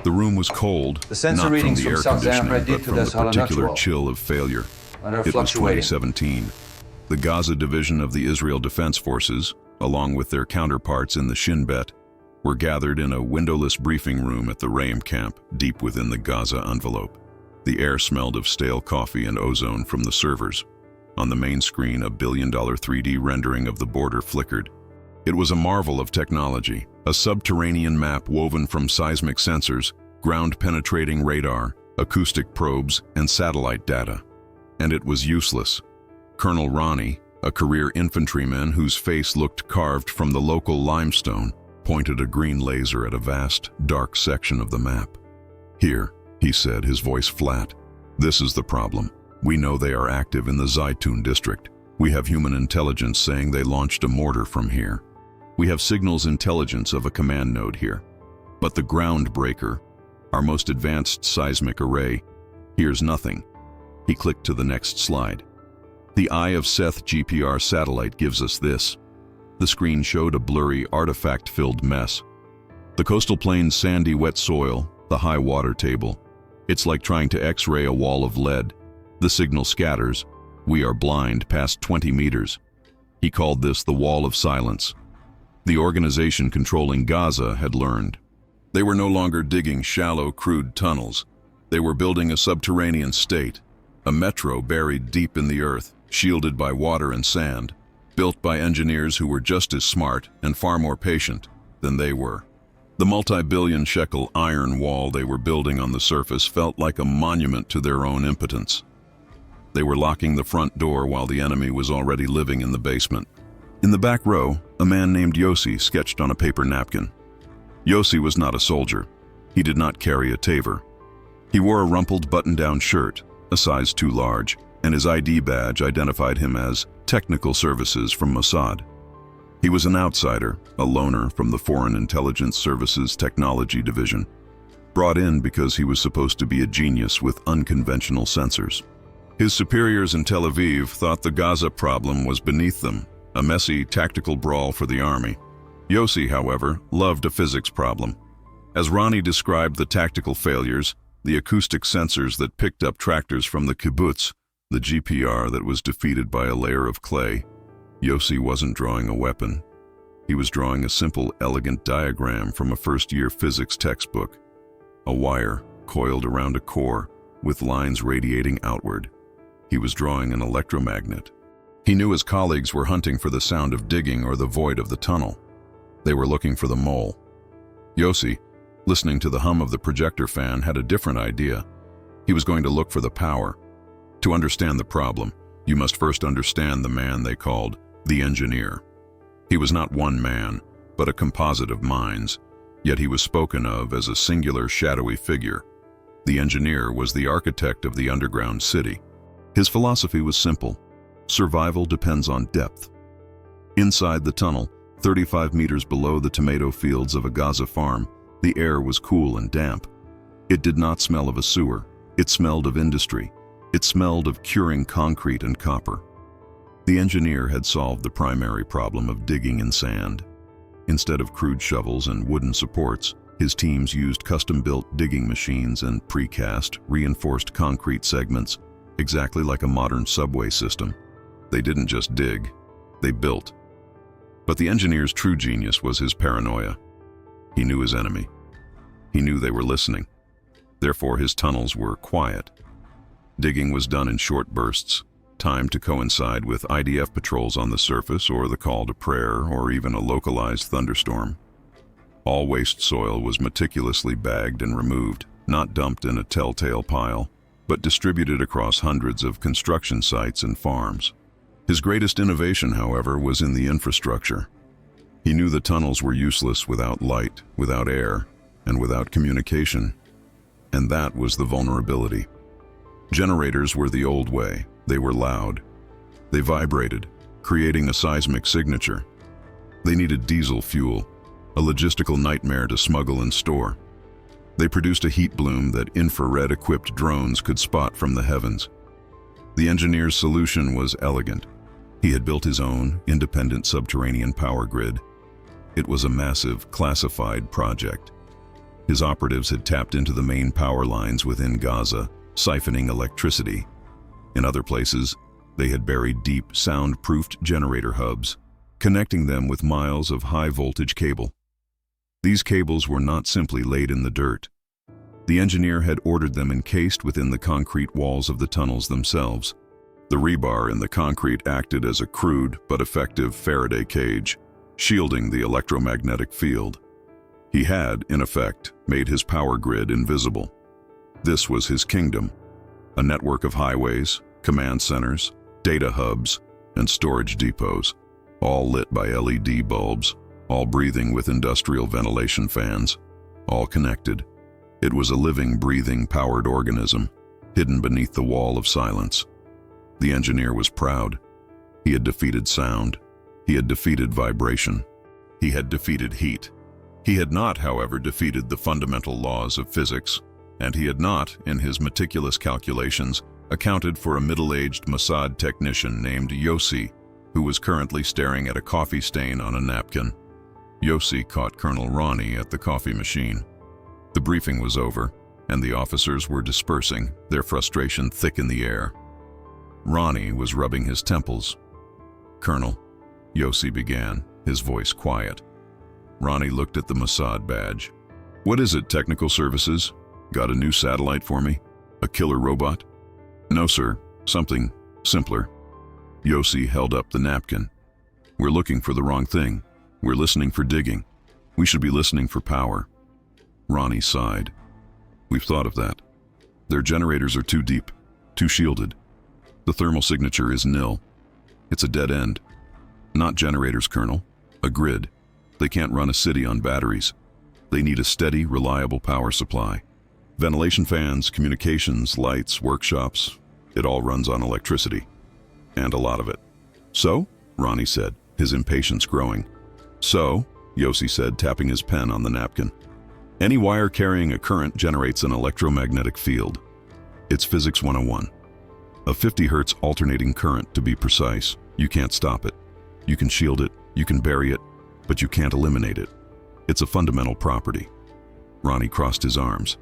The room was cold, The sensor not from readings the air from South conditioning, Zambia but from the to the particular Salanatual. chill of failure. And are It was fluctuating. 2017. The Gaza division of the Israel Defense Forces, along with their counterparts in the Shin Bet, were gathered in a windowless briefing room at the Reim camp, deep within the Gaza envelope. The air smelled of stale coffee and ozone from the servers. On the main screen, a billion-dollar 3D rendering of the border flickered. It was a marvel of technology, a subterranean map woven from seismic sensors, ground-penetrating radar, acoustic probes, and satellite data. And it was useless. Colonel Ronnie, a career infantryman whose face looked carved from the local limestone, pointed a green laser at a vast, dark section of the map. "Here," he said, his voice flat. "This is the problem. We know they are active in the Zaytun district. We have human intelligence saying they launched a mortar from here. We have signals intelligence of a command node here. But the ground breaker, our most advanced seismic array, hears nothing." He clicked to the next slide. "The Eye of Seth GPR satellite gives us this." The screen showed a blurry, artifact-filled mess. The coastal plain's sandy, wet soil, the high water table. It's like trying to X-ray a wall of lead. The signal scatters. We are blind past 20 meters. He called this the Wall of Silence. The organization controlling Gaza had learned. They were no longer digging shallow, crude tunnels. They were building a subterranean state, a metro buried deep in the earth, shielded by water and sand, built by engineers who were just as smart and far more patient than they were. The multi-billion shekel iron wall they were building on the surface felt like a monument to their own impotence. They were locking the front door while the enemy was already living in the basement. In the back row, a man named Yossi sketched on a paper napkin. Yossi was not a soldier. He did not carry a taver. He wore a rumpled button-down shirt, a size too large, and his ID badge identified him as Technical Services from Mossad. He was an outsider, a loner from the Foreign Intelligence Services Technology Division, brought in because he was supposed to be a genius with unconventional sensors. His superiors in Tel Aviv thought the Gaza problem was beneath them, a messy tactical brawl for the army. Yossi, however, loved a physics problem. As Ronnie described the tactical failures, the acoustic sensors that picked up tractors from the kibbutz, the GPR that was defeated by a layer of clay, Yossi wasn't drawing a weapon. He was drawing a simple, elegant diagram from a first-year physics textbook. A wire coiled around a core with lines radiating outward. He was drawing an electromagnet. He knew his colleagues were hunting for the sound of digging or the void of the tunnel. They were looking for the mole. Yossi, listening to the hum of the projector fan, had a different idea. He was going to look for the power. To understand the problem, you must first understand the man they called the engineer. He was not one man, but a composite of minds, yet he was spoken of as a singular shadowy figure. The engineer was the architect of the underground city. His philosophy was simple. Survival depends on depth. Inside the tunnel, 35 meters below the tomato fields of a Gaza farm, the air was cool and damp. It did not smell of a sewer. It smelled of industry. It smelled of curing concrete and copper. The engineer had solved the primary problem of digging in sand. Instead of crude shovels and wooden supports, his teams used custom-built digging machines and precast, reinforced concrete segments, exactly like a modern subway system. They didn't just dig, they built. But the engineer's true genius was his paranoia. He knew his enemy. He knew they were listening. Therefore, his tunnels were quiet. Digging was done in short bursts, timed to coincide with IDF patrols on the surface or the call to prayer or even a localized thunderstorm. All waste soil was meticulously bagged and removed, not dumped in a telltale pile, but distributed across hundreds of construction sites and farms. His greatest innovation, however, was in the infrastructure. He knew the tunnels were useless without light, without air, and without communication. And that was the vulnerability. Generators were the old way. They were loud. They vibrated, creating a seismic signature. They needed diesel fuel, a logistical nightmare to smuggle and store. They produced a heat bloom that infrared-equipped drones could spot from the heavens. The engineer's solution was elegant. He had built his own independent subterranean power grid. It was a massive, classified project. His operatives had tapped into the main power lines within Gaza, siphoning electricity. In other places, they had buried deep, sound-proofed generator hubs, connecting them with miles of high-voltage cable. These cables were not simply laid in the dirt. The engineer had ordered them encased within the concrete walls of the tunnels themselves. The rebar in the concrete acted as a crude but effective Faraday cage, shielding the electromagnetic field. He had, in effect, made his power grid invisible. This was his kingdom, a network of highways, command centers, data hubs, and storage depots, all lit by LED bulbs, all breathing with industrial ventilation fans, all connected. It was a living, breathing, powered organism, hidden beneath the wall of silence. The engineer was proud. He had defeated sound. He had defeated vibration. He had defeated heat. He had not, however, defeated the fundamental laws of physics, and he had not, in his meticulous calculations, accounted for a middle-aged Mossad technician named Yossi, who was currently staring at a coffee stain on a napkin. Yossi caught Colonel Ronnie at the coffee machine. The briefing was over, and the officers were dispersing, their frustration thick in the air. Ronnie was rubbing his temples. "Colonel," Yossi began, his voice quiet. Ronnie looked at the Mossad badge. "What is it, technical services? Got a new satellite for me? A killer robot?" "No, sir. Something simpler." Yossi held up the napkin. "We're looking for the wrong thing. We're listening for digging. We should be listening for power." Ronnie sighed. "We've thought of that. Their generators are too deep, too shielded. The thermal signature is nil. It's a dead end. Not generators, Colonel. A grid. They can't run a city on batteries. They need a steady, reliable power supply. Ventilation fans, communications, lights, workshops, it all runs on electricity. And a lot of it." "So?" Ronnie said, his impatience growing. "So," Yossi said, tapping his pen on the napkin. "Any wire carrying a current generates an electromagnetic field. It's Physics 101. A 50 Hz alternating current, to be precise. You can't stop it. You can shield it, you can bury it, but you can't eliminate it. It's a fundamental property." Ronnie crossed his arms.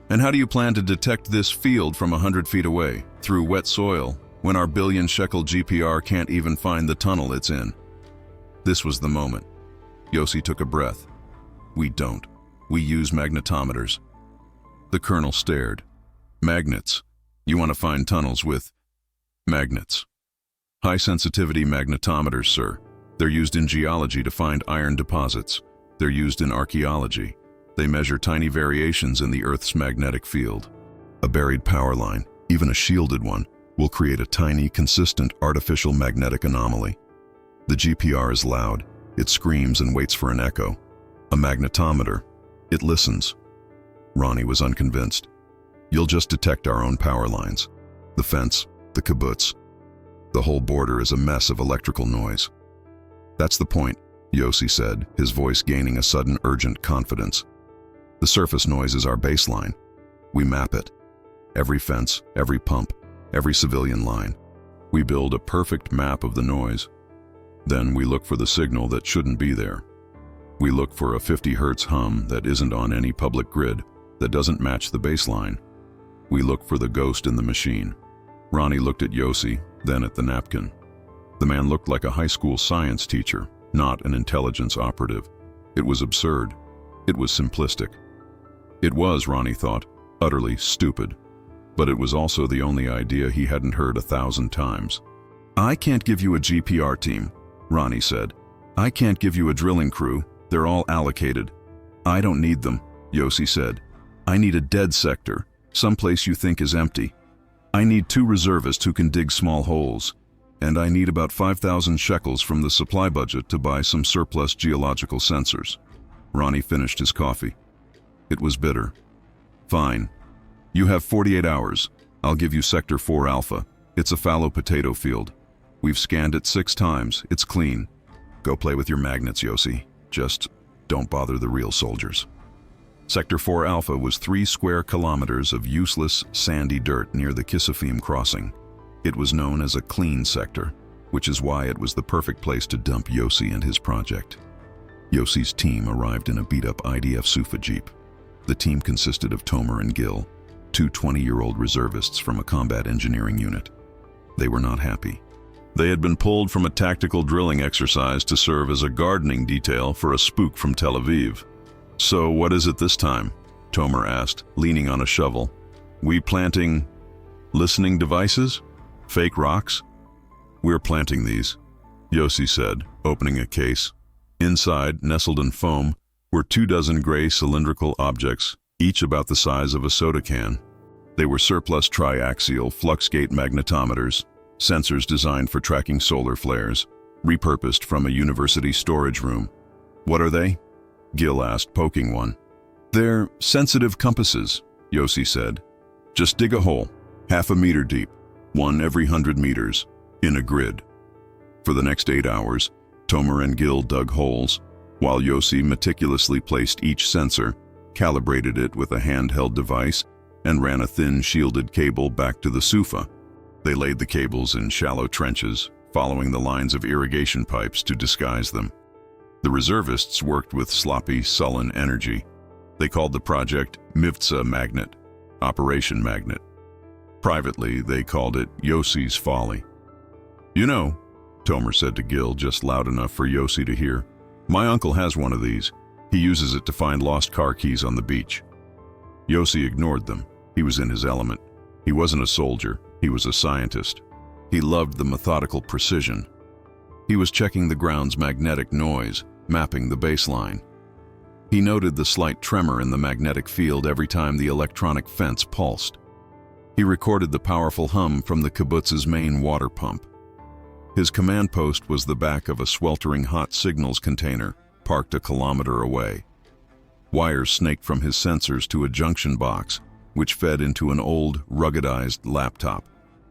"And how do you plan to detect this field from 100 feet away, through wet soil, when our billion-shekel GPR can't even find the tunnel it's in?" This was the moment. Yossi took a breath. "We don't. We use magnetometers." The colonel stared. "Magnets? You want to find tunnels with magnets?" "High-sensitivity magnetometers, sir. They're used in geology to find iron deposits. They're used in archaeology. They measure tiny variations in the Earth's magnetic field. A buried power line, even a shielded one, will create a tiny, consistent, artificial magnetic anomaly. The GPR is loud. It screams and waits for an echo. A magnetometer, it listens." Ronnie was unconvinced. "You'll just detect our own power lines. The fence, the kibbutz. The whole border is a mess of electrical noise." "That's the point," Yossi said, his voice gaining a sudden urgent confidence. "The surface noise is our baseline. We map it. Every fence, every pump, every civilian line. We build a perfect map of the noise. Then we look for the signal that shouldn't be there. We look for a 50 Hz hum that isn't on any public grid, that doesn't match the baseline. We look for the ghost in the machine." Ronnie looked at Yossi, then at the napkin. The man looked like a high school science teacher, not an intelligence operative. It was absurd. It was simplistic. It was, Ronnie thought, utterly stupid. But it was also the only idea he hadn't heard 1,000 times. "I can't give you a GPR team," Ronnie said. "I can't give you a drilling crew. They're all allocated." "I don't need them," Yossi said. "I need a dead sector, someplace you think is empty. I need 2 reservists who can dig small holes. And I need about 5,000 shekels from the supply budget to buy some surplus geological sensors." Ronnie finished his coffee. It was bitter. "Fine. You have 48 hours. I'll give you Sector 4 Alpha. It's a fallow potato field. We've scanned it 6 times. It's clean. Go play with your magnets, Yossi. Just don't bother the real soldiers." Sector 4 Alpha was 3 square kilometers of useless, sandy dirt near the Kisafim crossing. It was known as a clean sector, which is why it was the perfect place to dump Yossi and his project. Yossi's team arrived in a beat-up IDF Sufa Jeep. The team consisted of Tomer and Gil, two 20-year-old reservists from a combat engineering unit. They were not happy. They had been pulled from a tactical drilling exercise to serve as a gardening detail for a spook from Tel Aviv. "So what is it this time?" Tomer asked, leaning on a shovel. "We planting listening devices? Fake rocks?" "We're planting these," Yossi said, opening a case. Inside, nestled in foam, were 24 gray cylindrical objects, each about the size of a soda can. They were surplus triaxial fluxgate magnetometers, sensors designed for tracking solar flares, repurposed from a university storage room. "What are they?" Gil asked, poking one. "They're sensitive compasses," Yossi said. "Just dig a hole, 1/2 meter deep, one every 100 meters, in a grid." For the next 8 hours, Tomer and Gil dug holes, while Yossi meticulously placed each sensor, calibrated it with a handheld device, and ran a thin shielded cable back to the SUFA. They laid the cables in shallow trenches, following the lines of irrigation pipes to disguise them. The reservists worked with sloppy, sullen energy. They called the project Mivtza Magnet, Operation Magnet. Privately, they called it Yossi's Folly. "You know," Tomer said to Gil, just loud enough for Yossi to hear, "my uncle has one of these. He uses it to find lost car keys on the beach." Yossi ignored them. He was in his element. He wasn't a soldier. He was a scientist. He loved the methodical precision. He was checking the ground's magnetic noise, mapping the baseline. He noted the slight tremor in the magnetic field every time the electronic fence pulsed. He recorded the powerful hum from the kibbutz's main water pump. His command post was the back of a sweltering hot signals container, parked a kilometer away. Wires snaked from his sensors to a junction box, which fed into an old, ruggedized laptop.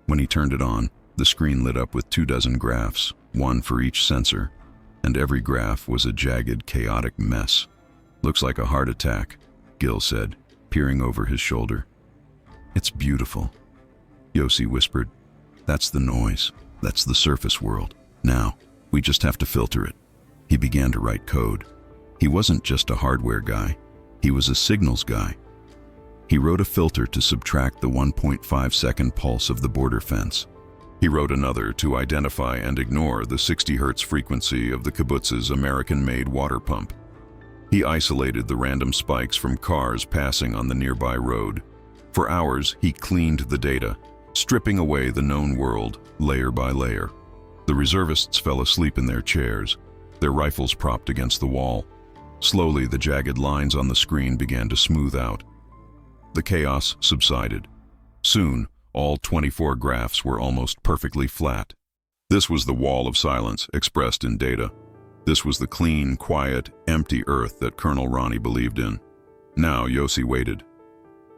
When he turned it on, the screen lit up with 24 graphs, one for each sensor, and every graph was a jagged, chaotic mess. "Looks like a heart attack," Gil said, peering over his shoulder. "It's beautiful," Yossi whispered. "That's the noise. That's the surface world. Now, we just have to filter it." He began to write code. He wasn't just a hardware guy. He was a signals guy. He wrote a filter to subtract the 1.5-second pulse of the border fence. He wrote another to identify and ignore the 60 Hz frequency of the kibbutz's American-made water pump. He isolated the random spikes from cars passing on the nearby road. For hours, he cleaned the data, stripping away the known world, layer by layer. The reservists fell asleep in their chairs, their rifles propped against the wall. Slowly, the jagged lines on the screen began to smooth out. The chaos subsided. Soon, all 24 graphs were almost perfectly flat. This was the wall of silence expressed in data. This was the clean, quiet, empty Earth that Colonel Ronnie believed in. Now Yossi waited.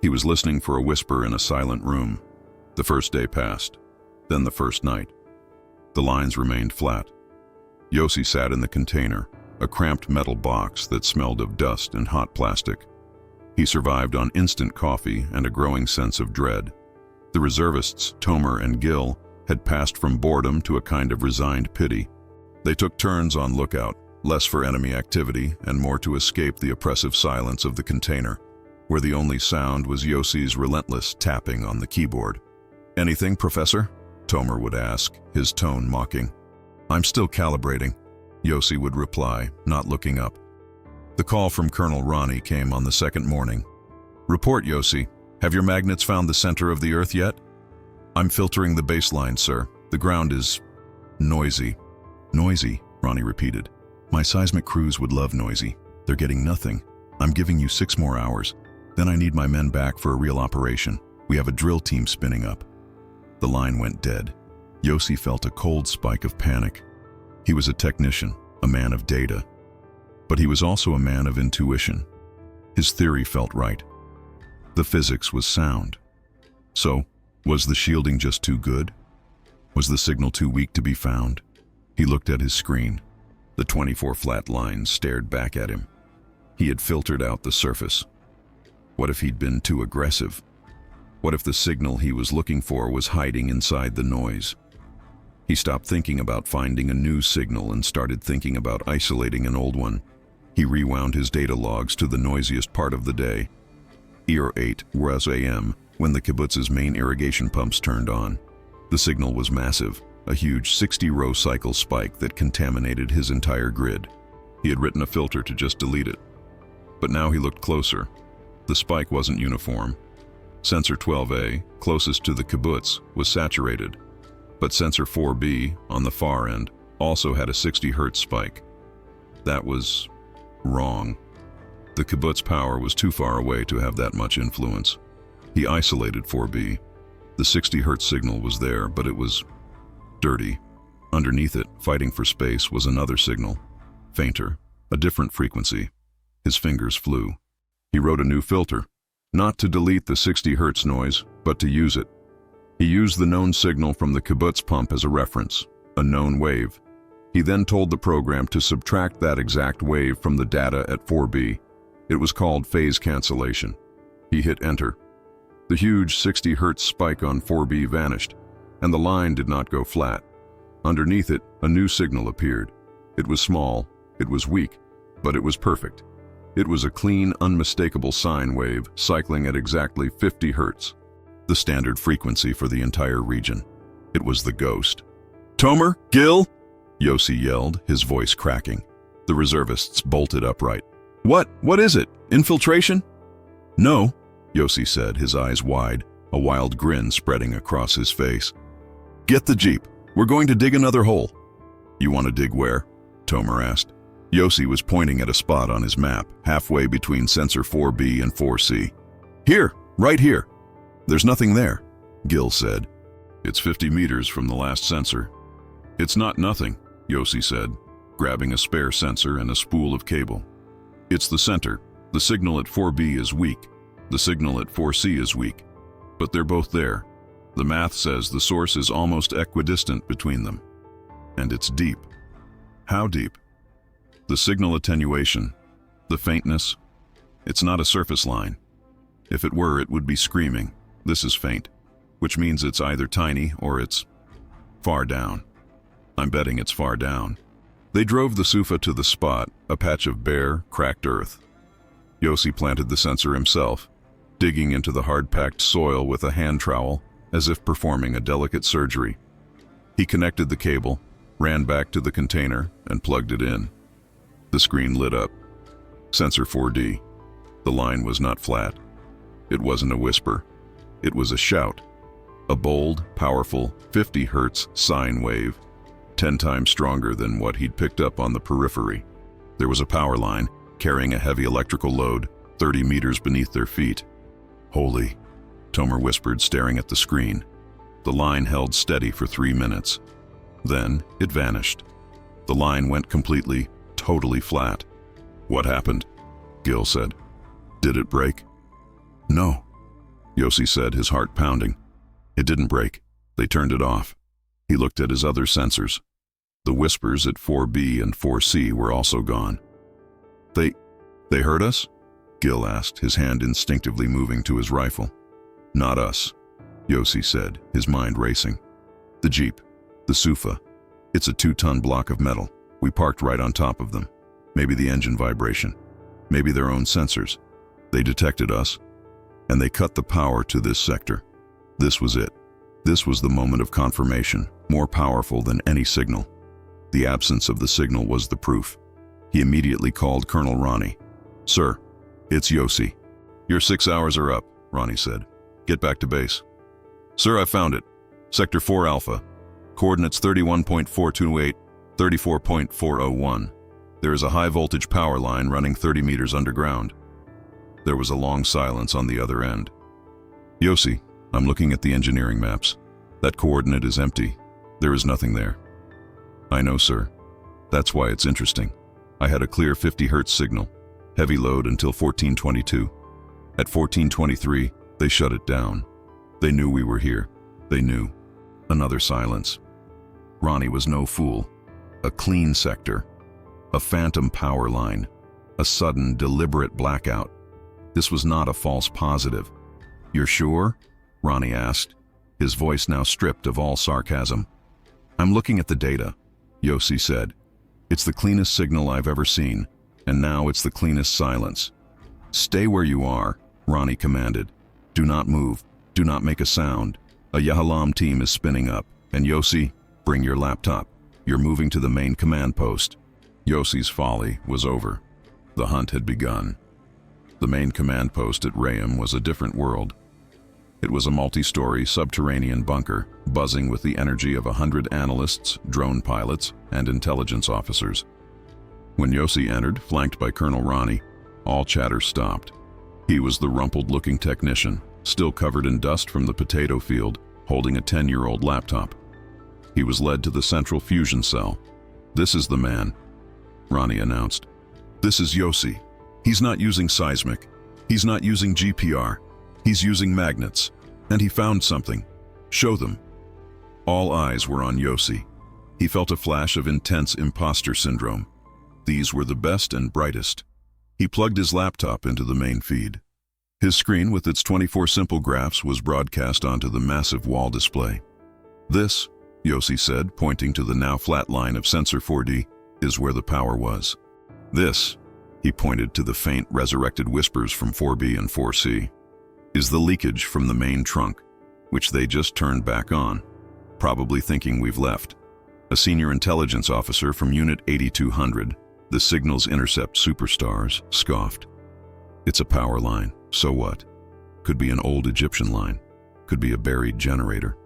He was listening for a whisper in a silent room. The first day passed, then the first night. The lines remained flat. Yossi sat in the container, a cramped metal box that smelled of dust and hot plastic. He survived on instant coffee and a growing sense of dread. The reservists, Tomer and Gil, had passed from boredom to a kind of resigned pity. They took turns on lookout, less for enemy activity and more to escape the oppressive silence of the container, where the only sound was Yossi's relentless tapping on the keyboard. "Anything, Professor?" Tomer would ask, his tone mocking. "I'm still calibrating," Yossi would reply, not looking up. The call from Colonel Ronnie came on the second morning. "Report, Yossi. Have your magnets found the center of the Earth yet?" "I'm filtering the baseline, sir. The ground is noisy." "Noisy," Ronnie repeated. "My seismic crews would love noisy. They're getting nothing. I'm giving you 6 more hours. Then I need my men back for a real operation. We have a drill team spinning up." The line went dead. Yossi felt a cold spike of panic. He was a technician, a man of data. But he was also a man of intuition. His theory felt right. The physics was sound. So, was the shielding just too good? Was the signal too weak to be found? He looked at his screen. The 24 flat lines stared back at him. He had filtered out the surface. What if he'd been too aggressive? What if the signal he was looking for was hiding inside the noise? He stopped thinking about finding a new signal and started thinking about isolating an old one. He rewound his data logs to the noisiest part of the day, 8 was a.m. when the kibbutz's main irrigation pumps turned on. The signal was massive, a huge 60-row cycle spike that contaminated his entire grid. He had written a filter to just delete it. But now he looked closer. The spike wasn't uniform. Sensor 12A, closest to the kibbutz, was saturated. But sensor 4B, on the far end, also had a 60 Hz spike. That was wrong. The kibbutz power was too far away to have that much influence. He isolated 4B. The 60 Hz signal was there, but it was dirty. Underneath it, fighting for space, was another signal. Fainter, a different frequency. His fingers flew. He wrote a new filter, not to delete the 60 Hz noise, but to use it. He used the known signal from the kibbutz pump as a reference, a known wave. He then told the program to subtract that exact wave from the data at 4B. It was called phase cancellation. He hit enter. The huge 60 Hz spike on 4B vanished, and the line did not go flat. Underneath it, a new signal appeared. It was small, it was weak, but it was perfect. It was a clean, unmistakable sine wave cycling at exactly 50 Hz, the standard frequency for the entire region. It was the ghost. "Tomer, Gil!" Yossi yelled, his voice cracking. The reservists bolted upright. What is it? Infiltration?" "No," Yossi said, his eyes wide, a wild grin spreading across his face. "Get the jeep. We're going to dig another hole." "You want to dig where?" Tomer asked. Yossi was pointing at a spot on his map, halfway between sensor 4B and 4C. "Here, right here." "There's nothing there," Gil said. "It's 50 meters from the last sensor." "It's not nothing," Yossi said, grabbing a spare sensor and a spool of cable. "It's the center. The signal at 4B is weak. The signal at 4C is weak. But they're both there. The math says the source is almost equidistant between them. And it's deep." "How deep?" "The signal attenuation, the faintness. It's not a surface line. If it were, it would be screaming. This is faint, which means it's either tiny or it's far down. I'm betting it's far down." They drove the Sufa to the spot, a patch of bare, cracked earth. Yossi planted the sensor himself, digging into the hard-packed soil with a hand trowel, as if performing a delicate surgery. He connected the cable, ran back to the container, and plugged it in. The screen lit up. Sensor 4D. The line was not flat. It wasn't a whisper. It was a shout. A bold, powerful, 50 Hz sine wave, 10 times stronger than what he'd picked up on the periphery. There was a power line, carrying a heavy electrical load, 30 meters beneath their feet. "Holy," Tomer whispered, staring at the screen. The line held steady for 3 minutes. Then it vanished. The line went completely, totally flat. "What happened?" Gil said. "Did it break?" "No," Yossi said, his heart pounding. "It didn't break. They turned it off." He looked at his other sensors. The whispers at 4B and 4C were also gone. They heard us?" Gil asked, his hand instinctively moving to his rifle. "Not us," Yossi said, his mind racing. "The jeep, the Sufa. It's a 2-ton block of metal. We parked right on top of them. Maybe the engine vibration. Maybe their own sensors. They detected us, and they cut the power to this sector. This was it. This was the moment of confirmation, more powerful than any signal. The absence of the signal was the proof. He immediately called Colonel Ronnie. "Sir, it's Yossi." "Your 6 hours are up," Ronnie said. "Get back to base." "Sir, I found it. Sector 4 Alpha. Coordinates 31.428, 34.401. There is a high-voltage power line running 30 meters underground." There was a long silence on the other end. "Yossi, I'm looking at the engineering maps. That coordinate is empty. There is nothing there." "I know, sir. That's why it's interesting. I had a clear 50 Hz signal, heavy load until 1422. At 1423, they shut it down. They knew we were here. They knew." Another silence. Ronnie was no fool. A clean sector. A phantom power line. A sudden, deliberate blackout. This was not a false positive. "You're sure?" Ronnie asked, his voice now stripped of all sarcasm. "I'm looking at the data," Yossi said. "It's the cleanest signal I've ever seen, and now it's the cleanest silence. Stay where you are. Ronnie commanded. Do not move. Do not make a sound. A Yahalam team is spinning up. And Yossi, bring your laptop. You're moving to the main command post. Yossi's folly was over. The hunt had begun. The main command post at Rayam was a different world. It was a multi-story subterranean bunker, buzzing with the energy of 100 analysts, drone pilots, and intelligence officers. When Yossi entered, flanked by Colonel Ronnie, all chatter stopped. He was the rumpled-looking technician, still covered in dust from the potato field, holding a 10-year-old laptop. He was led to the central fusion cell. This is the man, Ronnie announced. This is Yossi. He's not using seismic. He's not using GPR. He's using magnets. And he found something. Show them. All eyes were on Yossi. He felt a flash of intense imposter syndrome. These were the best and brightest. He plugged his laptop into the main feed. His screen with its 24 simple graphs was broadcast onto the massive wall display. This, Yossi said, pointing to the now flat line of sensor 4D, is where the power was. This, he pointed to the faint resurrected whispers from 4B and 4C, is the leakage from the main trunk, which they just turned back on, probably thinking we've left. A senior intelligence officer from Unit 8200, the signals intercept superstars, scoffed. It's a power line, so what? Could be an old Egyptian line, could be a buried generator.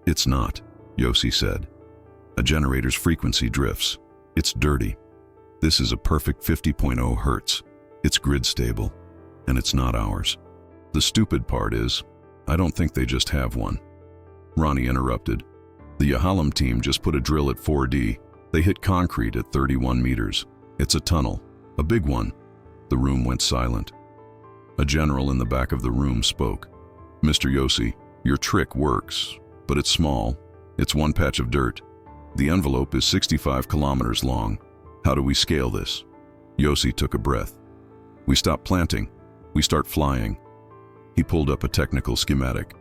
It's not, Yossi said. A generator's frequency drifts. It's dirty. This is a perfect 50.0 hertz. It's grid stable, and it's not ours. The stupid part is, I don't think they just have one. Ronnie interrupted. The Yahalam team just put a drill at 4D. They hit concrete at 31 meters. It's a tunnel, a big one. The room went silent. A general in the back of the room spoke. Mr. Yossi, your trick works, but it's small. It's one patch of dirt. The envelope is 65 kilometers long. How do we scale this? Yossi took a breath. We stop planting. We start flying. He pulled up a technical schematic.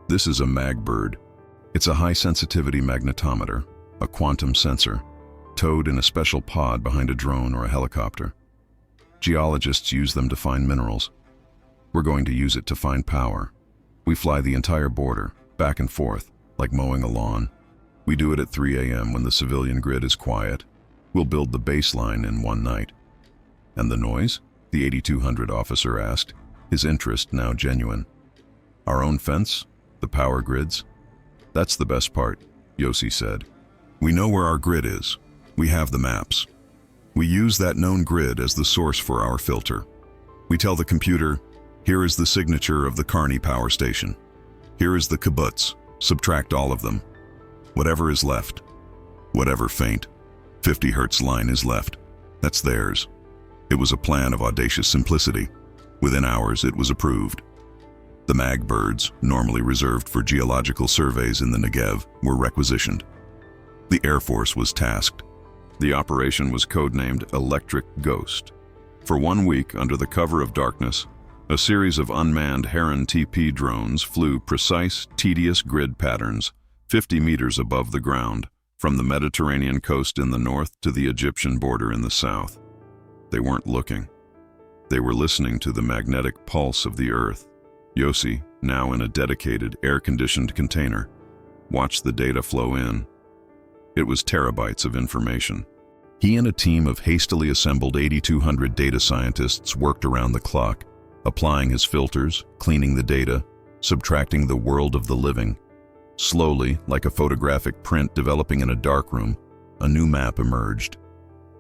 This is a magbird. It's a high-sensitivity magnetometer, a quantum sensor, towed in a special pod behind a drone or a helicopter. Geologists use them to find minerals. We're going to use it to find power. We fly the entire border, back and forth, like mowing a lawn. We do it at 3 a.m. when the civilian grid is quiet. We'll build the baseline in one night. And the noise? The 8200 officer asked, his interest now genuine. Our own fence? The power grids? That's the best part, Yossi said. We know where our grid is. We have the maps. We use that known grid as the source for our filter. We tell the computer, here is the signature of the Kearney power station. Here is the kibbutz. Subtract all of them. Whatever is left. Whatever faint. 50 hertz line is left. That's theirs. It was a plan of audacious simplicity. Within hours, it was approved. The magbirds, normally reserved for geological surveys in the Negev, were requisitioned. The Air Force was tasked. The operation was codenamed Electric Ghost. For 1 week, under the cover of darkness, a series of unmanned Heron TP drones flew precise, tedious grid patterns 50 meters above the ground, from the Mediterranean coast in the north to the Egyptian border in the south. They weren't looking. They were listening to the magnetic pulse of the earth. Yossi, now in a dedicated, air-conditioned container, watched the data flow in. It was terabytes of information. He and a team of hastily assembled 8,200 data scientists worked around the clock, applying his filters, cleaning the data, subtracting the world of the living. Slowly, like a photographic print developing in a darkroom, a new map emerged.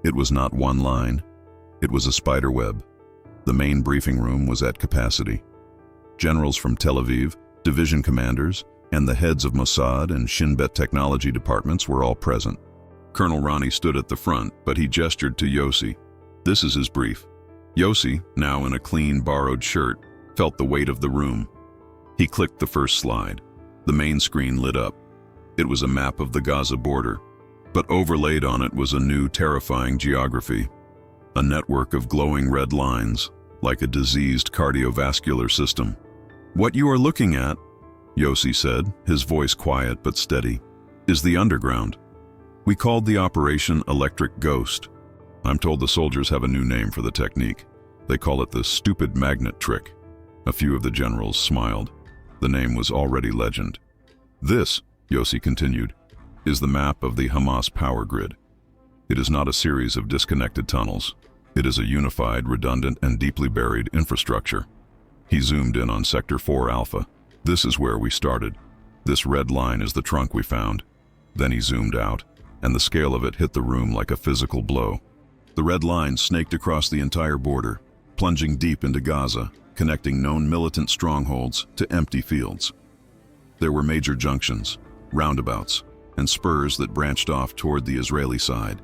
It was not one line. It was a spider web. The main briefing room was at capacity. Generals from Tel Aviv, division commanders, and the heads of Mossad and Shin Bet technology departments were all present. Colonel Ronnie stood at the front, but he gestured to Yossi. This is his brief. Yossi, now in a clean, borrowed shirt, felt the weight of the room. He clicked the first slide. The main screen lit up. It was a map of the Gaza border, but overlaid on it was a new, terrifying geography. A network of glowing red lines, like a diseased cardiovascular system. What you are looking at, Yossi said, his voice quiet but steady, is the underground. We called the operation Electric Ghost. I'm told the soldiers have a new name for the technique. They call it the stupid magnet trick. A few of the generals smiled. The name was already legend. This, Yossi continued, is the map of the Hamas power grid. It is not a series of disconnected tunnels. It is a unified, redundant, and deeply buried infrastructure. He zoomed in on Sector 4 Alpha. This is where we started. This red line is the trunk we found. Then he zoomed out, and the scale of it hit the room like a physical blow. The red line snaked across the entire border, plunging deep into Gaza, connecting known militant strongholds to empty fields. There were major junctions, roundabouts, and spurs that branched off toward the Israeli side.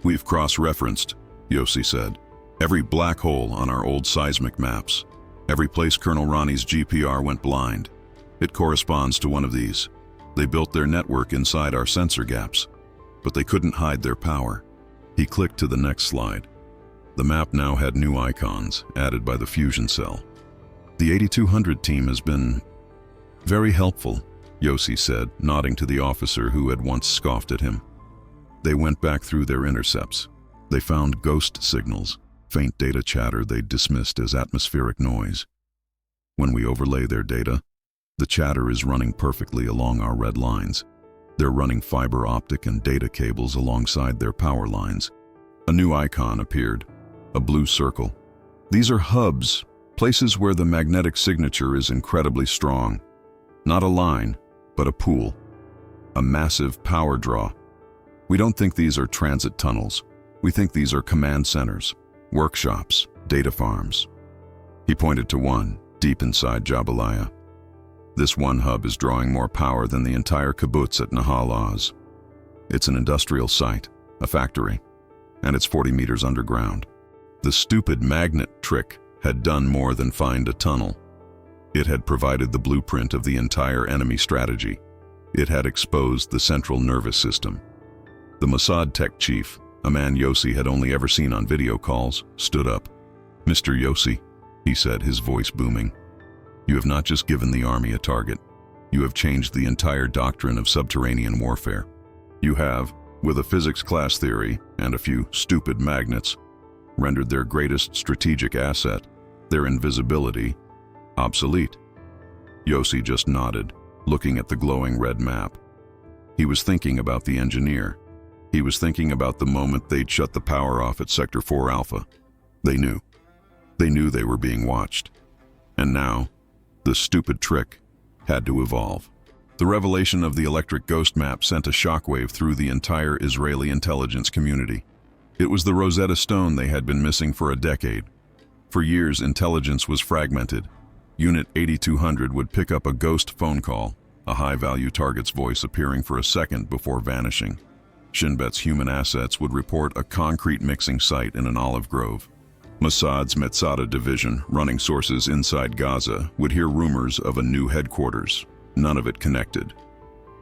"We've cross-referenced," Yossi said, "every black hole on our old seismic maps. Every place Colonel Ronnie's GPR went blind. It corresponds to one of these. They built their network inside our sensor gaps, but they couldn't hide their power." He clicked to the next slide. The map now had new icons, added by the fusion cell. "The 8200 team has been very helpful," Yossi said, nodding to the officer who had once scoffed at him. They went back through their intercepts. They found ghost signals, faint data chatter they dismissed as atmospheric noise. When we overlay their data, the chatter is running perfectly along our red lines. They're running fiber optic and data cables alongside their power lines. A new icon appeared, a blue circle. These are hubs, places where the magnetic signature is incredibly strong. Not a line, but a pool. A massive power draw. We don't think these are transit tunnels. We think these are command centers, workshops, data farms. He pointed to one, deep inside Jabalaya. This one hub is drawing more power than the entire kibbutz at Nahal Oz. It's an industrial site, a factory, and it's 40 meters underground. The stupid magnet trick had done more than find a tunnel. It had provided the blueprint of the entire enemy strategy. It had exposed the central nervous system. The Mossad tech chief, a man Yossi had only ever seen on video calls, stood up. "Mr. Yossi," he said, his voice booming, "you have not just given the army a target. You have changed the entire doctrine of subterranean warfare. You have, with a physics class theory and a few stupid magnets, rendered their greatest strategic asset, their invisibility, obsolete." Yossi just nodded, looking at the glowing red map. He was thinking about the engineer. He was thinking about the moment they'd shut the power off at Sector 4 Alpha. They knew. They knew they were being watched. And now, the stupid trick had to evolve. The revelation of the electric ghost map sent a shockwave through the entire Israeli intelligence community. It was the Rosetta Stone they had been missing for a decade. For years, intelligence was fragmented. Unit 8200 would pick up a ghost phone call, a high-value target's voice appearing for a second before vanishing. Shin Bet's human assets would report a concrete mixing site in an olive grove. Mossad's Metzada division, running sources inside Gaza, would hear rumors of a new headquarters, none of it connected.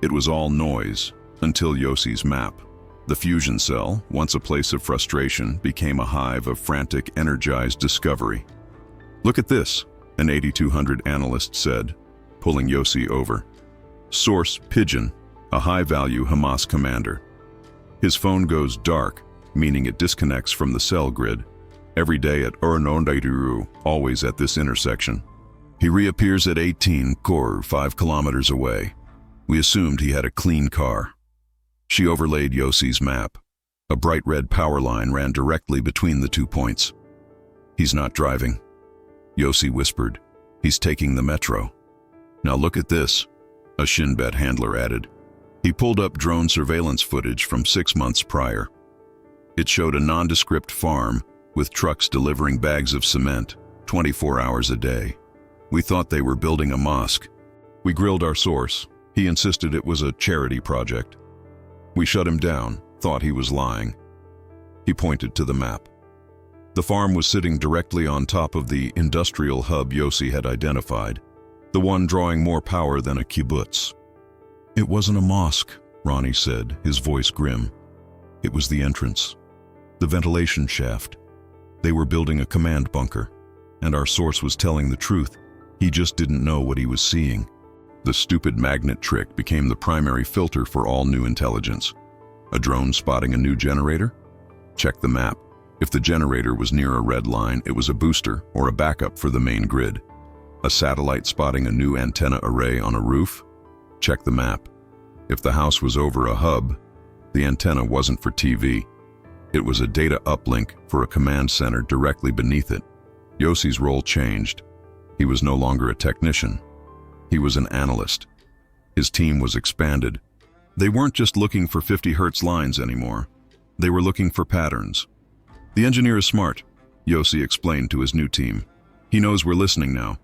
It was all noise, until Yossi's map. The fusion cell, once a place of frustration, became a hive of frantic, energized discovery. "Look at this," an 8200 analyst said, pulling Yossi over. "Source Pigeon, a high-value Hamas commander. His phone goes dark, meaning it disconnects from the cell grid. Every day at Urnondairu, always at this intersection. He reappears at 18 Kor, 5 kilometers away. We assumed he had a clean car." She overlaid Yossi's map. A bright red power line ran directly between the 2 points. "He's not driving," Yossi whispered. "He's taking the metro." "Now look at this," a Shin Bet handler added. He pulled up drone surveillance footage from 6 months prior. It showed a nondescript farm with trucks delivering bags of cement 24 hours a day. "We thought they were building a mosque." We grilled our source. He insisted it was a charity project. We shut him down, thought he was lying. He pointed to the map. The farm was sitting directly on top of the industrial hub Yossi had identified, the one drawing more power than a kibbutz. "It wasn't a mosque," Ronnie said, his voice grim. "It was the entrance, the ventilation shaft. They were building a command bunker, and our source was telling the truth. He just didn't know what he was seeing." The stupid magnet trick became the primary filter for all new intelligence. A drone spotting a new generator? Check the map. If the generator was near a red line, it was a booster or a backup for the main grid. A satellite spotting a new antenna array on a roof? Check the map. If the house was over a hub, the antenna wasn't for TV. It was a data uplink for a command center directly beneath it. Yossi's role changed. He was no longer a technician. He was an analyst. His team was expanded. They weren't just looking for 50 Hz lines anymore. They were looking for patterns. The engineer is smart, Yossi explained to his new team. He knows we're listening now,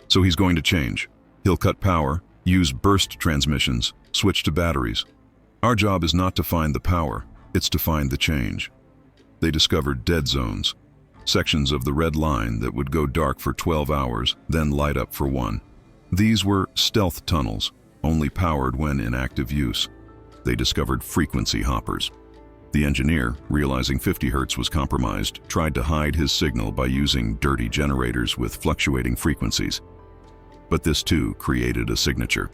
so he's going to change. He'll cut power, use burst transmissions, switch to batteries. Our job is not to find the power, it's to find the change. They discovered dead zones, sections of the red line that would go dark for 12 hours, then light up for 1. These were stealth tunnels, only powered when in active use. They discovered frequency hoppers. The engineer, realizing 50 Hz was compromised, tried to hide his signal by using dirty generators with fluctuating frequencies. But this too created a signature,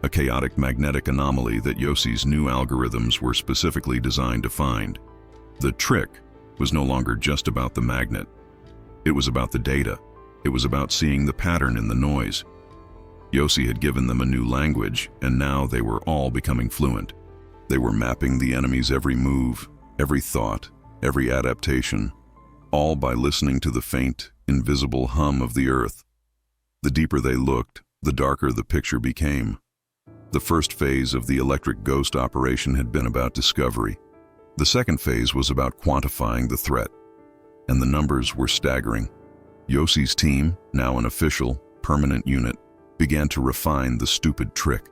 a chaotic magnetic anomaly that Yossi's new algorithms were specifically designed to find. The trick was no longer just about the magnet. It was about the data. It was about seeing the pattern in the noise. Yossi had given them a new language, and now they were all becoming fluent. They were mapping the enemy's every move, every thought, every adaptation, all by listening to the faint, invisible hum of the earth. The deeper they looked, the darker the picture became. The first phase of the electric ghost operation had been about discovery. The second phase was about quantifying the threat, and the numbers were staggering. Yossi's team, now an official, permanent unit, began to refine the stupid trick.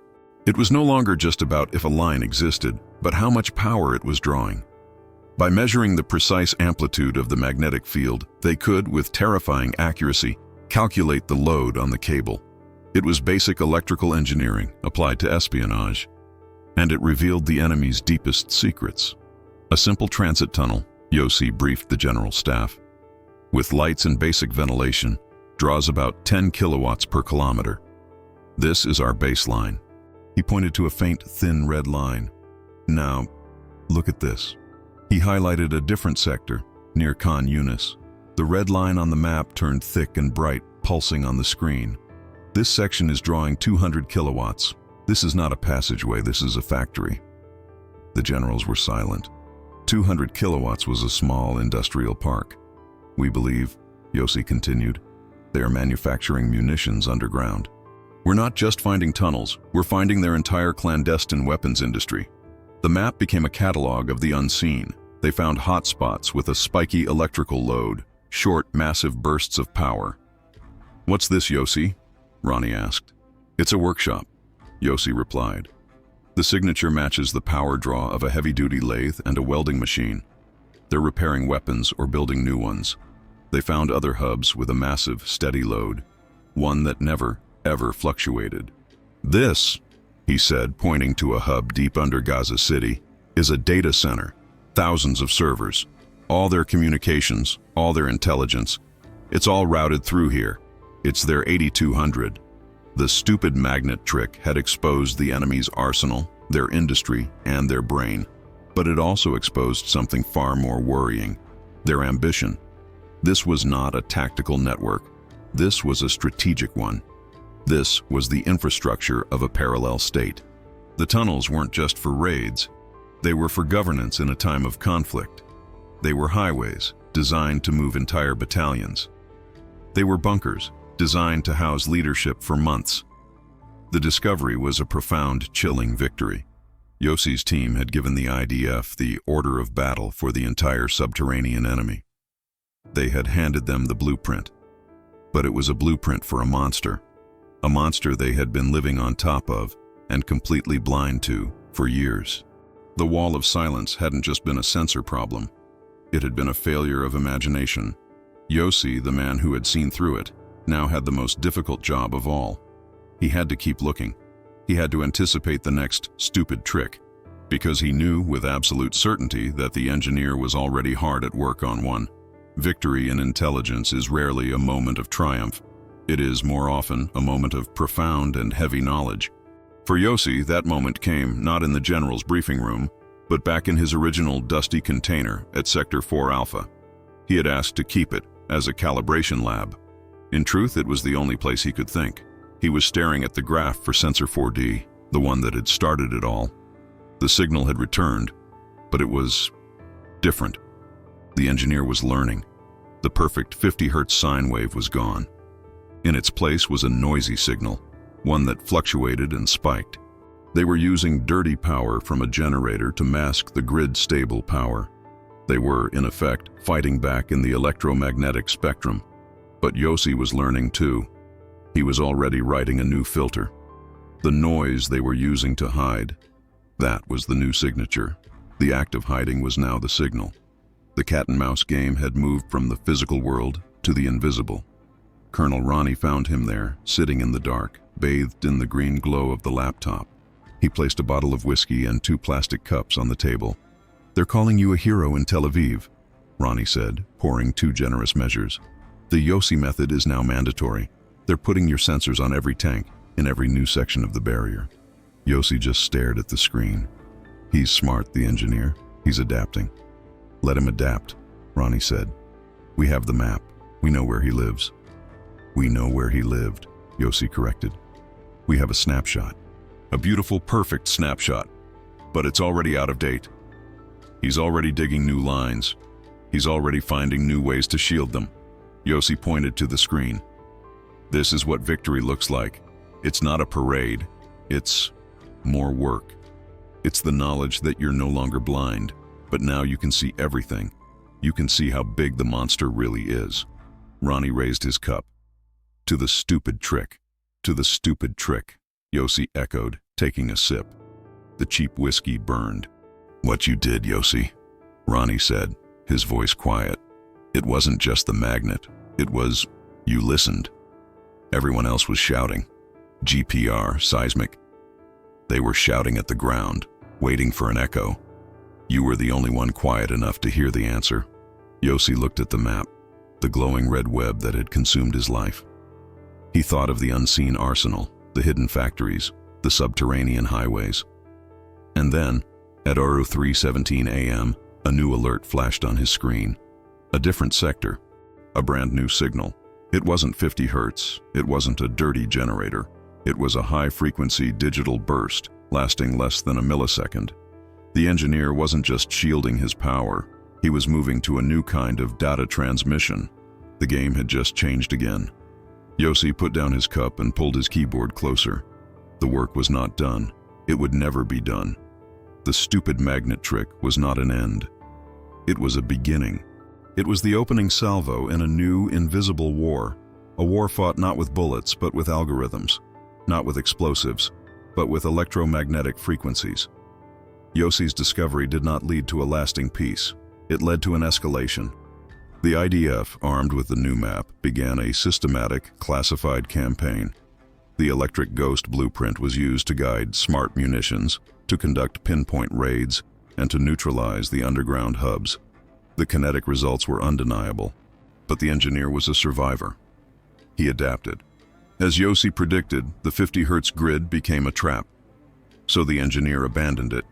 It was no longer just about if a line existed, but how much power it was drawing. By measuring the precise amplitude of the magnetic field, they could, with terrifying accuracy, calculate the load on the cable. It was basic electrical engineering applied to espionage, and it revealed the enemy's deepest secrets. A simple transit tunnel, Yossi briefed the general staff, with lights and basic ventilation, draws about 10 kilowatts per kilometer. This is our baseline. He pointed to a faint, thin red line. Now, look at this. He highlighted a different sector, near Khan Yunis. The red line on the map turned thick and bright, pulsing on the screen. This section is drawing 200 kilowatts. This is not a passageway, this is a factory. The generals were silent. 200 kilowatts was a small industrial park. We believe, Yossi continued, they are manufacturing munitions underground. We're not just finding tunnels, we're finding their entire clandestine weapons industry. The map became a catalog of the unseen. They found hotspots with a spiky electrical load, short, massive bursts of power. What's this, Yossi? Ronnie asked. It's a workshop, Yossi replied. The signature matches the power draw of a heavy-duty lathe and a welding machine. They're repairing weapons or building new ones. They found other hubs with a massive, steady load, one that never, ever fluctuated. This, he said, pointing to a hub deep under Gaza City, is a data center. Thousands of servers. All their communications, all their intelligence. It's all routed through here. It's their 8200. The stupid magnet trick had exposed the enemy's arsenal, their industry, and their brain. But it also exposed something far more worrying, their ambition. This was not a tactical network. This was a strategic one. This was the infrastructure of a parallel state. The tunnels weren't just for raids. They were for governance in a time of conflict. They were highways, designed to move entire battalions. They were bunkers, designed to house leadership for months. The discovery was a profound, chilling victory. Yossi's team had given the IDF the order of battle for the entire subterranean enemy. They had handed them the blueprint. But it was a blueprint for a monster they had been living on top of and completely blind to for years. The wall of silence hadn't just been a sensor problem. It had been a failure of imagination. Yossi, the man who had seen through it, now had the most difficult job of all. He had to keep looking. He had to anticipate the next stupid trick, because he knew with absolute certainty that the engineer was already hard at work on one. Victory in intelligence is rarely a moment of triumph. It is more often a moment of profound and heavy knowledge. For Yossi, that moment came not in the general's briefing room, but back in his original dusty container at Sector 4 Alpha. He had asked to keep it as a calibration lab. In truth, it was the only place he could think. He was staring at the graph for sensor 4D, the one that had started it all. The signal had returned, but it was different. The engineer was learning. The perfect 50 Hz sine wave was gone. In its place was a noisy signal, one that fluctuated and spiked. They were using dirty power from a generator to mask the grid-stable power. They were, in effect, fighting back in the electromagnetic spectrum. But Yossi was learning too. He was already writing a new filter. The noise they were using to hide, that was the new signature. The act of hiding was now the signal. The cat-and-mouse game had moved from the physical world to the invisible. Colonel Ronnie found him there, sitting in the dark, bathed in the green glow of the laptop. He placed a bottle of whiskey and 2 plastic cups on the table. "They're calling you a hero in Tel Aviv," Ronnie said, pouring 2 generous measures. "The Yossi method is now mandatory. They're putting your sensors on every tank, in every new section of the barrier." Yossi just stared at the screen. "He's smart, the engineer. He's adapting." "Let him adapt," Ronnie said. "We have the map. We know where he lives." "We know where he lived," Yossi corrected. "We have a snapshot. A beautiful, perfect snapshot. But it's already out of date. He's already digging new lines. He's already finding new ways to shield them." Yossi pointed to the screen. "This is what victory looks like. It's not a parade. It's more work. It's the knowledge that you're no longer blind, but now you can see everything. You can see how big the monster really is." Ronnie raised his cup. "To the stupid trick. To the stupid trick," Yossi echoed, taking a sip. The cheap whiskey burned. "What you did, Yossi," Ronnie said, his voice quiet. "It wasn't just the magnet. It was, you listened. Everyone else was shouting. GPR, seismic. They were shouting at the ground, waiting for an echo. You were the only one quiet enough to hear the answer." Yossi looked at the map, the glowing red web that had consumed his life. He thought of the unseen arsenal, the hidden factories, the subterranean highways. And then, at 03:17 a.m., a new alert flashed on his screen. A different sector, a brand new signal. It wasn't 50 Hz, it wasn't a dirty generator. It was a high-frequency digital burst, lasting less than a millisecond. The engineer wasn't just shielding his power, he was moving to a new kind of data transmission. The game had just changed again. Yossi put down his cup and pulled his keyboard closer. The work was not done. It would never be done. The stupid magnet trick was not an end. It was a beginning. It was the opening salvo in a new, invisible war. A war fought not with bullets, but with algorithms. Not with explosives, but with electromagnetic frequencies. Yossi's discovery did not lead to a lasting peace. It led to an escalation. The IDF, armed with the new map, began a systematic, classified campaign. The electric ghost blueprint was used to guide smart munitions, to conduct pinpoint raids, and to neutralize the underground hubs. The kinetic results were undeniable, but the engineer was a survivor. He adapted. As Yossi predicted, the 50 Hz grid became a trap, so the engineer abandoned it.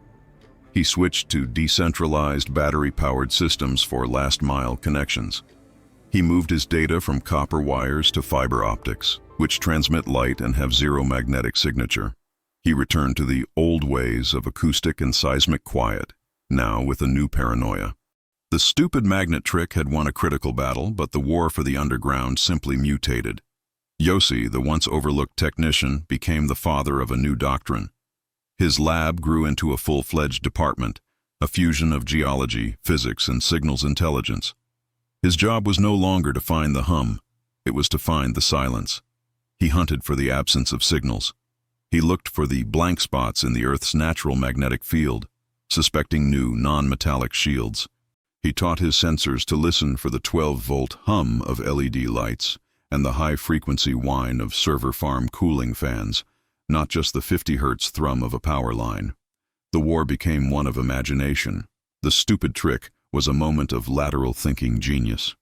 He switched to decentralized battery-powered systems for last-mile connections. He moved his data from copper wires to fiber optics, which transmit light and have zero magnetic signature. He returned to the old ways of acoustic and seismic quiet, now with a new paranoia. The stupid magnet trick had won a critical battle, but the war for the underground simply mutated. Yossi, the once overlooked technician, became the father of a new doctrine. His lab grew into a full-fledged department, a fusion of geology, physics, and signals intelligence. His job was no longer to find the hum, it was to find the silence. He hunted for the absence of signals. He looked for the blank spots in the Earth's natural magnetic field, suspecting new, non-metallic shields. He taught his sensors to listen for the 12-volt hum of LED lights and the high-frequency whine of server farm cooling fans, not just the 50 Hz thrum of a power line. The war became one of imagination. The stupid trick was a moment of lateral thinking genius.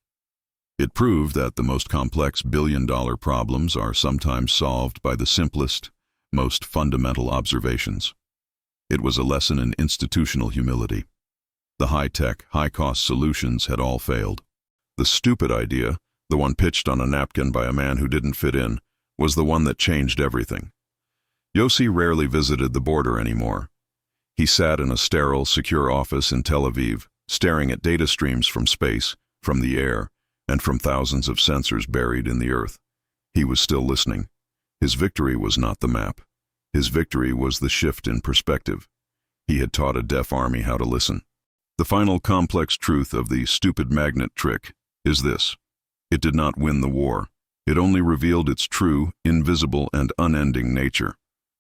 It proved that the most complex billion-dollar problems are sometimes solved by the simplest, most fundamental observations. It was a lesson in institutional humility. The high-tech, high-cost solutions had all failed. The stupid idea, the one pitched on a napkin by a man who didn't fit in, was the one that changed everything. Yossi rarely visited the border anymore. He sat in a sterile, secure office in Tel Aviv, staring at data streams from space, from the air, and from thousands of sensors buried in the earth. He was still listening. His victory was not the map. His victory was the shift in perspective. He had taught a deaf army how to listen. The final complex truth of the stupid magnet trick is this: it did not win the war. It only revealed its true, invisible, and unending nature.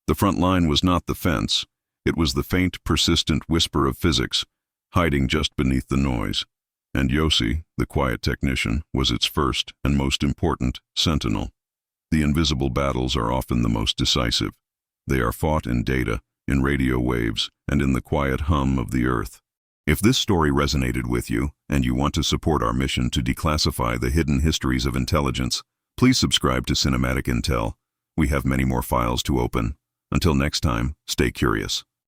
The front line was not the fence. It was the faint, persistent whisper of physics, hiding just beneath the noise. And Yossi, the quiet technician, was its first and most important sentinel. The invisible battles are often the most decisive. They are fought in data, in radio waves, and in the quiet hum of the earth. If this story resonated with you, and you want to support our mission to declassify the hidden histories of intelligence, please subscribe to Cinematic Intel. We have many more files to open. Until next time, stay curious.